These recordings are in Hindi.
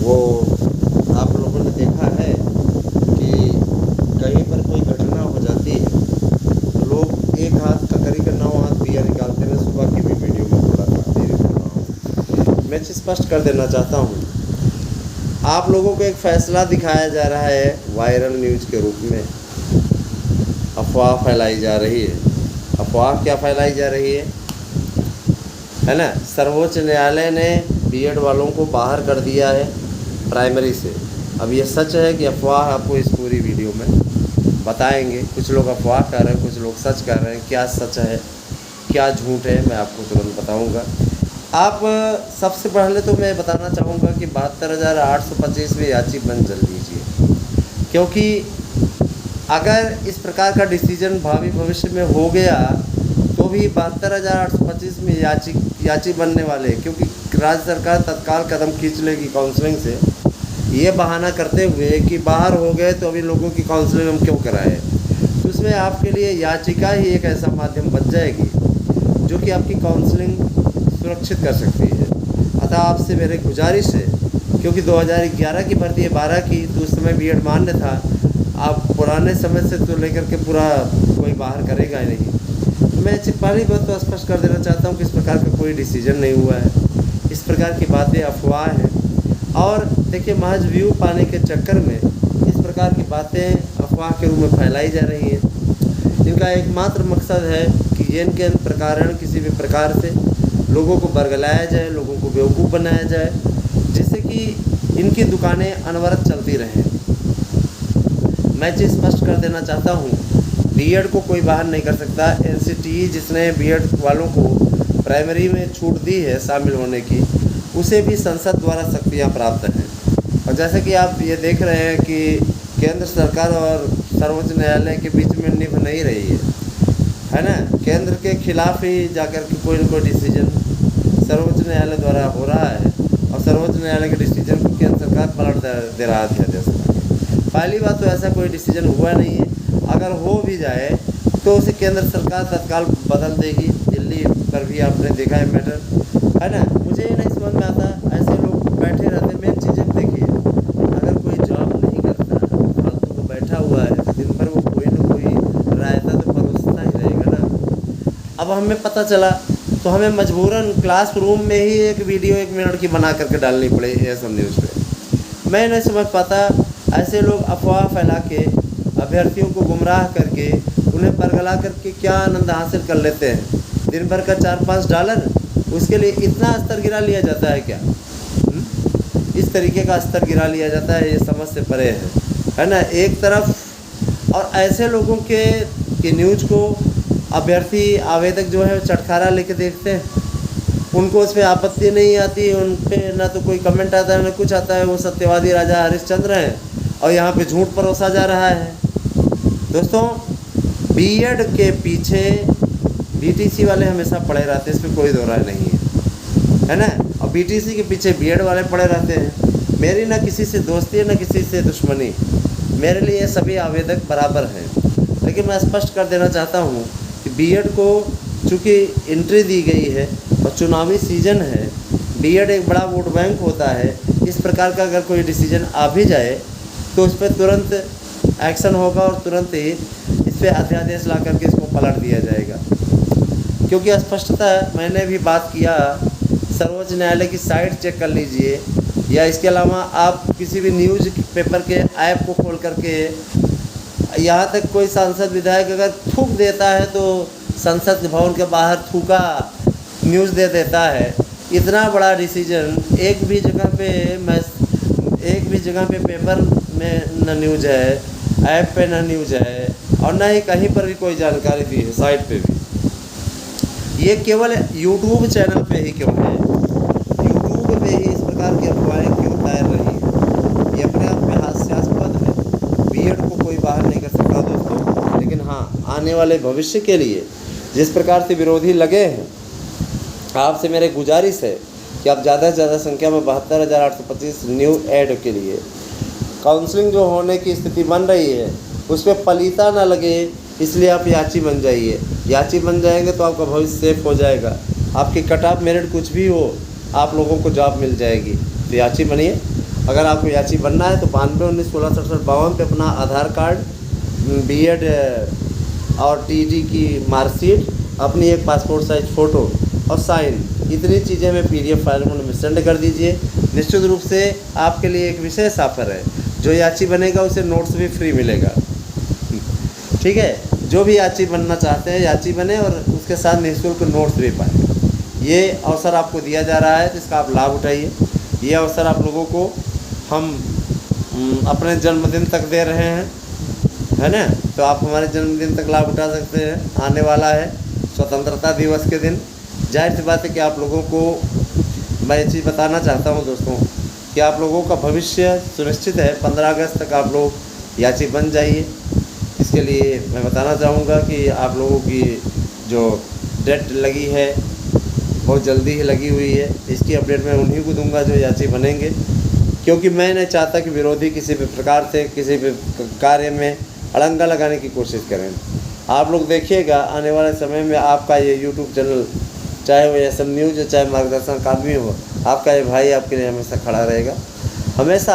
वो आप लोगों ने देखा है कि कहीं पर कोई घटना हो जाती है तो लोग एक हाथ ककरी का 9 हाथ दिया निकालते हैं। सुबह की भी वीडियो में बोला था, देरी कर रहा हूँ। मैं स्पष्ट कर देना चाहता हूँ, आप लोगों को एक फैसला दिखाया जा रहा है वायरल न्यूज़ के रूप में। अफवाह फैलाई जा रही है। अफवाह क्या फैलाई जा रही है ना? सर्वोच्च न्यायालय ने बीएड वालों को बाहर कर दिया है प्राइमरी से। अब ये सच है कि अफवाह, आपको इस पूरी वीडियो में बताएंगे। कुछ लोग अफवाह कर रहे हैं, कुछ लोग सच कर रहे हैं। क्या सच है क्या झूठ है, मैं आपको तुरंत बताऊंगा। आप सबसे पहले तो मैं बताना चाहूँगा कि 72,825 में याची बंद जल दीजिए, क्योंकि अगर इस प्रकार का डिसीजन भावी भविष्य में हो गया तो भी 72,825 में याची बनने वाले, क्योंकि राज्य सरकार तत्काल कदम खींच लेगी काउंसलिंग से, ये बहाना करते हुए कि बाहर हो गए तो अभी लोगों की काउंसलिंग हम क्यों कराएं। तो उसमें आपके लिए याचिका ही एक ऐसा माध्यम बन जाएगी जो कि आपकी काउंसलिंग सुरक्षित कर सकती है। अतः आपसे मेरी गुजारिश है, क्योंकि 2011 की भर्ती है 12 की, तो उस समय बीएड मान्य था। आप पुराने समय से तो लेकर के पूरा कोई बाहर करेगा ही नहीं। मैं पहली बात तो स्पष्ट कर देना चाहता हूँ कि इस प्रकार का कोई डिसीजन नहीं हुआ है। इस प्रकार की बातें अफवाह हैं, और देखिए महज व्यू पाने के चक्कर में इस प्रकार की बातें अफवाह के रूप में फैलाई जा रही हैं। इनका एकमात्र मकसद है कि ये इनके प्रकार किसी भी प्रकार से लोगों को बरगलाया जाए, लोगों को बेवकूफ़ बनाया जाए, जिससे कि इनकी दुकानें अनवरत चलती रहें। मैं चीज़ स्पष्ट कर देना चाहता हूँ, बीएड को कोई बाहर नहीं कर सकता। एनसीटीई जिसने बीएड वालों को प्राइमरी में छूट दी है शामिल होने की, उसे भी संसद द्वारा शक्तियाँ प्राप्त हैं। और जैसे कि आप ये देख रहे हैं कि केंद्र सरकार और सर्वोच्च न्यायालय के बीच में निभ नहीं रही है ना? केंद्र के खिलाफ ही जाकर के कोई न कोई डिसीजन सर्वोच्च न्यायालय द्वारा हो रहा है, और सर्वोच्च न्यायालय के डिसीजन को केंद्र सरकार पलट दे रहा है अध्यादेश। पहली बात तो ऐसा कोई डिसीजन हुआ नहीं है। अगर हो भी जाए तो उसे केंद्र सरकार तत्काल बदल देगी। दिल्ली पर भी आपने देखा है मैटर, है ना? मुझे ये नहीं समझ में आता, ऐसे लोग बैठे रहते। मेन चीज़ें देखिए, अगर कोई जॉब नहीं करता, फालतू को बैठा हुआ है, तो दिन भर वो कोई ना कोई रायता तो परोसता ही रहेगा ना। अब हमें पता चला तो हमें मजबूरन क्लास रूम में ही एक वीडियो 1 मिनट की बना करके डालनी पड़ी है सब न्यूज़ पे। मैं नहीं समझ पाता, ऐसे लोग अफवाह फैला के अभ्यर्थियों को गुमराह करके उन्हें बरगला करके क्या आनंद हासिल कर लेते हैं। दिन भर का $4-5 उसके लिए इतना स्तर गिरा लिया जाता है क्या? इस तरीके का स्तर गिरा लिया जाता है, ये समझ से परे है ना? एक तरफ और ऐसे लोगों के न्यूज़ को अभ्यर्थी आवेदक जो है चटखारा लेके देखते हैं, उनको उसमें आपत्ति नहीं आती, उन पर ना तो कोई कमेंट आता है ना कुछ आता है। वो सत्यवादी राजा हरिश्चंद्र हैं और यहाँ पे झूठ परोसा जा रहा है। दोस्तों, बीएड के पीछे बीटीसी वाले हमेशा पड़े रहते हैं, इसमें कोई दो राय नहीं है ना? और बीटीसी के पीछे बीएड वाले पड़े रहते हैं। मेरी ना किसी से दोस्ती है ना किसी से दुश्मनी, मेरे लिए सभी आवेदक बराबर हैं। लेकिन मैं स्पष्ट कर देना चाहता हूँ कि बीएड को चूँकि एंट्री दी गई है और चुनावी सीजन है, बीएड एक बड़ा वोट बैंक होता है। इस प्रकार का अगर कोई डिसीजन आ भी जाए तो उस पर तुरंत एक्शन होगा और तुरंत ही इस पर अध्यादेश ला करके इसको पलट दिया जाएगा। क्योंकि स्पष्टतः मैंने भी बात किया, सर्वोच्च न्यायालय की साइट चेक कर लीजिए, या इसके अलावा आप किसी भी न्यूज़ पेपर के ऐप को खोल करके, यहाँ तक कोई सांसद विधायक अगर थूक देता है तो संसद भवन के बाहर थूका न्यूज़ दे देता है। इतना बड़ा डिसीजन एक भी जगह पे पेपर में न न्यूज़ है, ऐप पे न न्यूज़ है, और न ही कहीं पर भी कोई जानकारी दी है साइट पे भी। ये केवल यूट्यूब चैनल पे ही क्यों है? यूट्यूब पे ही इस प्रकार की अफवाहें क्यों तैर रही है? ये अपने आप में हास्यास्पद है। बीएड को कोई बाहर नहीं कर सकता दोस्तों। लेकिन हाँ, आने वाले भविष्य के लिए जिस प्रकार से विरोधी लगे हैं, आपसे मेरी गुजारिश है कि आप ज़्यादा से ज़्यादा संख्या में 72,825 न्यू ऐड के लिए काउंसलिंग जो होने की स्थिति बन रही है उस पर पलीता ना लगे, इसलिए आप याची बन जाइए। याची बन जाएंगे तो आपका भविष्य सेफ हो जाएगा। आपकी कट ऑफ मेरिट कुछ भी हो, आप लोगों को जॉब मिल जाएगी। तो याची बनिए। अगर आपको याची बनना है तो 92 19 16 67 52 पे अपना आधार कार्ड, बीएड और टीटी की मार्कशीट, अपनी एक पासपोर्ट साइज फ़ोटो और साइन, इतनी चीज़ें में PDF फाइल में सेंड कर दीजिए। निश्चित रूप से आपके लिए एक विशेष ऑफर है, जो याची बनेगा उसे नोट्स भी फ्री मिलेगा। ठीक है, जो भी याची बनना चाहते हैं याची बने और उसके साथ निःशुल्क नोट्स भी पाएँ। ये अवसर आपको दिया जा रहा है तो इसका आप लाभ उठाइए। ये अवसर आप लोगों को हम अपने जन्मदिन तक दे रहे हैं, है ना। तो आप हमारे जन्मदिन तक लाभ उठा सकते हैं। आने वाला है स्वतंत्रता दिवस के दिन। जाहिर सी बात है कि आप लोगों को मैं ये चीज़ बताना चाहता हूँ दोस्तों कि आप लोगों का भविष्य सुनिश्चित है। 15 अगस्त तक आप लोग याची बन जाइए। इसके लिए मैं बताना चाहूँगा कि आप लोगों की जो डेट लगी है बहुत जल्दी ही लगी हुई है। इसकी अपडेट मैं उन्हीं को दूंगा जो याची बनेंगे, क्योंकि मैं नहीं चाहता कि विरोधी किसी भी प्रकार से किसी भी कार्य में अड़ंगा लगाने की कोशिश करें। आप लोग देखिएगा आने वाले समय में आपका ये यूट्यूब चैनल, चाहे वो SM न्यूज़ हो, चाहे मार्गदर्शन अकादमी हो, आपका ये भाई आपके लिए हमेशा खड़ा रहेगा, हमेशा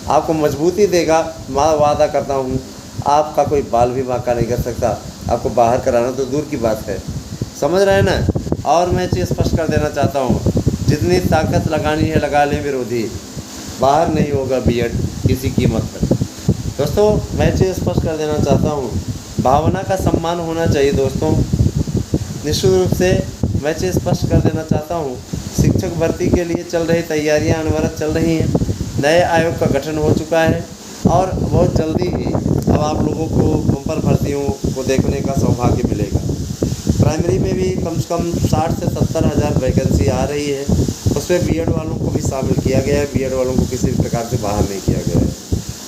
आपको मजबूती देगा। मैं वादा करता हूँ आपका कोई बाल भी बांका नहीं कर सकता। आपको बाहर कराना तो दूर की बात है, समझ रहे हैं ना। और मैं चीज़ स्पष्ट कर देना चाहता हूँ, जितनी ताकत लगानी है लगा लें विरोधी, बाहर नहीं होगा बीएड किसी कीमत पर। दोस्तों मैं चीज़ स्पष्ट कर देना चाहता हूँ, भावना का सम्मान होना चाहिए दोस्तों। निश्चित रूप से मैं चीज़ स्पष्ट कर देना चाहता हूँ, शिक्षक भर्ती के लिए चल रही तैयारियाँ अनवरत चल रही हैं। नए आयोग का गठन हो चुका है और बहुत जल्दी ही अब आप लोगों को बम्पर भर्तियों को देखने का सौभाग्य मिलेगा। प्राइमरी में भी कम से कम 60 से 70 हज़ार वैकेंसी आ रही है। उसमें बीएड वालों को भी शामिल किया गया है। बीएड वालों को किसी भी प्रकार से बाहर नहीं किया गया है।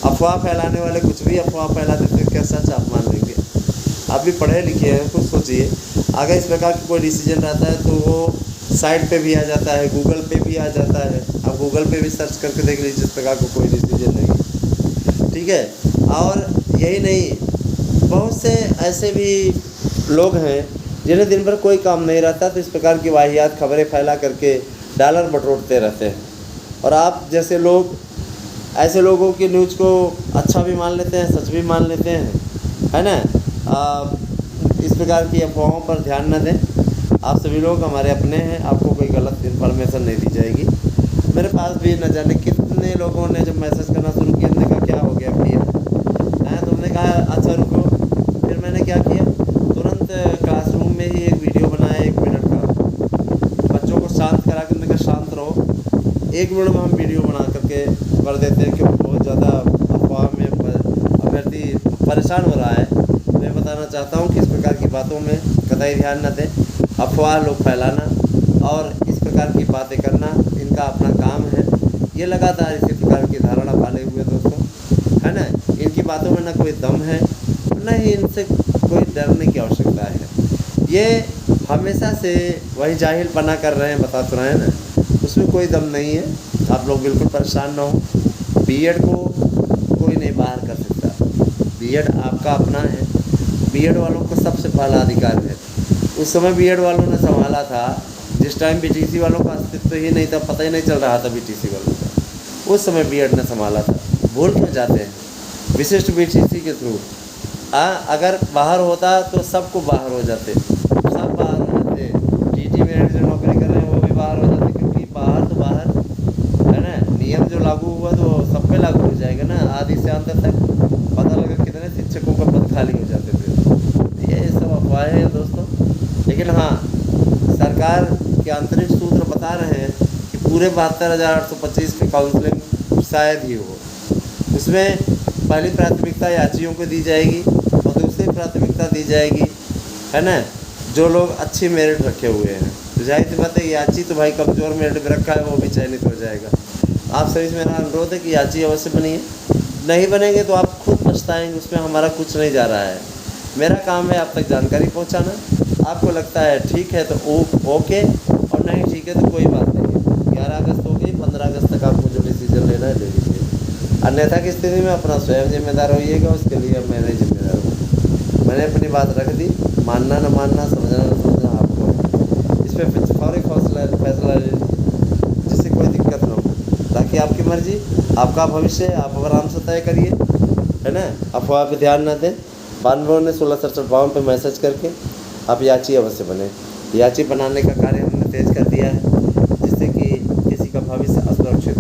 अफवाह फैलाने वाले कुछ भी अफवाह फैला देते हैं, क्या सच आप मान लेंगे? आप भी पढ़े लिखे हैं, कुछ सोचिए। अगर इस प्रकार की कोई डिसीजन रहता है तो वो साइट पे भी आ जाता है, गूगल पे भी आ जाता है। आप गूगल पे भी सर्च करके देख लीजिए, इस प्रकार का कोई डिसीजन नहीं, ठीक है। और यही नहीं, बहुत से ऐसे भी लोग हैं जिन्हें दिन भर कोई काम नहीं रहता, तो इस प्रकार की वाहियात खबरें फैला करके डॉलर बटोरते रहते हैं। और आप जैसे लोग ऐसे लोगों की न्यूज़ को अच्छा भी मान लेते हैं, सच भी मान लेते हैं, है ना। इस प्रकार की अफवाहों पर ध्यान न दें। आप सभी लोग हमारे अपने हैं, आपको कोई गलत इन्फॉर्मेशन नहीं दी जाएगी। मेरे पास भी न जाने कितने लोगों ने जब मैसेज करना शुरू किया, हमने कहा क्या हो गया भैया, है तुमने कहा अच्छा रुको। फिर मैंने क्या किया, तुरंत क्लासरूम में ही एक वीडियो बनाया 1 मिनट का, बच्चों को शांत करा के मैंने कहा शांत रहो। 1 मिनट में हम वीडियो बना करके कर देते हैं, क्योंकि बहुत ज़्यादा अफवाह में अभ्यर्थी परेशान हो रहा है। मैं बताना चाहता हूँ कि इस प्रकार की बातों में कतई ध्यान न दें। अफवाह लोग फैलाना और इस प्रकार की बातें करना इनका अपना काम है। ये लगातार इसी प्रकार की धारणा पाले हुए दोस्तों, है ना। इनकी बातों में न कोई दम है, न ही इनसे कोई डरने की आवश्यकता है। ये हमेशा से वही जाहिलपना कर रहे हैं, बता तो रहे हैं ना, उसमें कोई दम नहीं है। आप लोग बिल्कुल परेशान ना हो। बीएड को कोई नहीं बाहर कर सकता, बीएड आपका अपना है। बीएड वालों को सबसे पहला अधिकार है। उस समय बीएड वालों ने संभाला था जिस टाइम बीटीसी वालों का अस्तित्व ही नहीं था, पता ही नहीं चल रहा था बीटीसी वालों का, उस समय बीएड ने संभाला था। भूल क्यों जाते हैं? विशिष्ट बीटीसी के थ्रू अगर बाहर होता तो सबको बाहर हो जाते, सब बाहर हो जाते। टीटी में जो नौकरी कर रहे हैं वो भी बाहर हो जाते, क्योंकि बाहर तो बाहर है ना। नियम जो लागू हुआ तो सब पे लागू हो जाएगा ना। आदि से अंत तक पता लगा कितने शिक्षकों का पद खाली हो जाते थे। ये सब अफवाहें हैं दोस्तों। लेकिन हाँ, सरकार के अंतरिक्ष सूत्र बता रहे हैं कि पूरे 72,825 पे काउंसलिंग शायद ही हो। उसमें पहली प्राथमिकता याचियों को दी जाएगी और दूसरी प्राथमिकता दी जाएगी, है ना, जो लोग अच्छी मेरिट रखे हुए हैं। तो जाहिर सी बात है याची तो भाई कमज़ोर मेरिट में रखा है, वो भी चयनित हो जाएगा। आप सभी से मेरा अनुरोध है कि याची अवश्य बनिए। नहीं बनेंगे तो आप खुद पछताएंगे, उसमें हमारा कुछ नहीं जा रहा है। मेरा काम है आप तक जानकारी पहुंचाना। आपको लगता है ठीक है तो ओके, और नहीं ठीक है तो कोई बात नहीं। 11 अगस्त हो गई, 15 अगस्त तक आपको जो डिसीजन लेना है ले लीजिए। अन्यथा की स्थिति में अपना स्वयं जिम्मेदार होइएगा, उसके लिए अब मैं नहीं जिम्मेदार हूँ। मैंने अपनी बात रख दी, मानना न मानना, समझना न समझना आपको। इस पर फौरी फैसला जिससे कोई दिक्कत न हो, ताकि बाकी आपकी मर्जी, आपका भविष्य है, आप आराम से तय करिए, है ना। अफवाह पे ध्यान न दें। 92 ने 16 67 52 पे मैसेज करके आप याची अवश्य बने। याची बनाने का कार्य हमने तेज कर दिया है, जिससे कि किसी का भविष्य असुरक्षित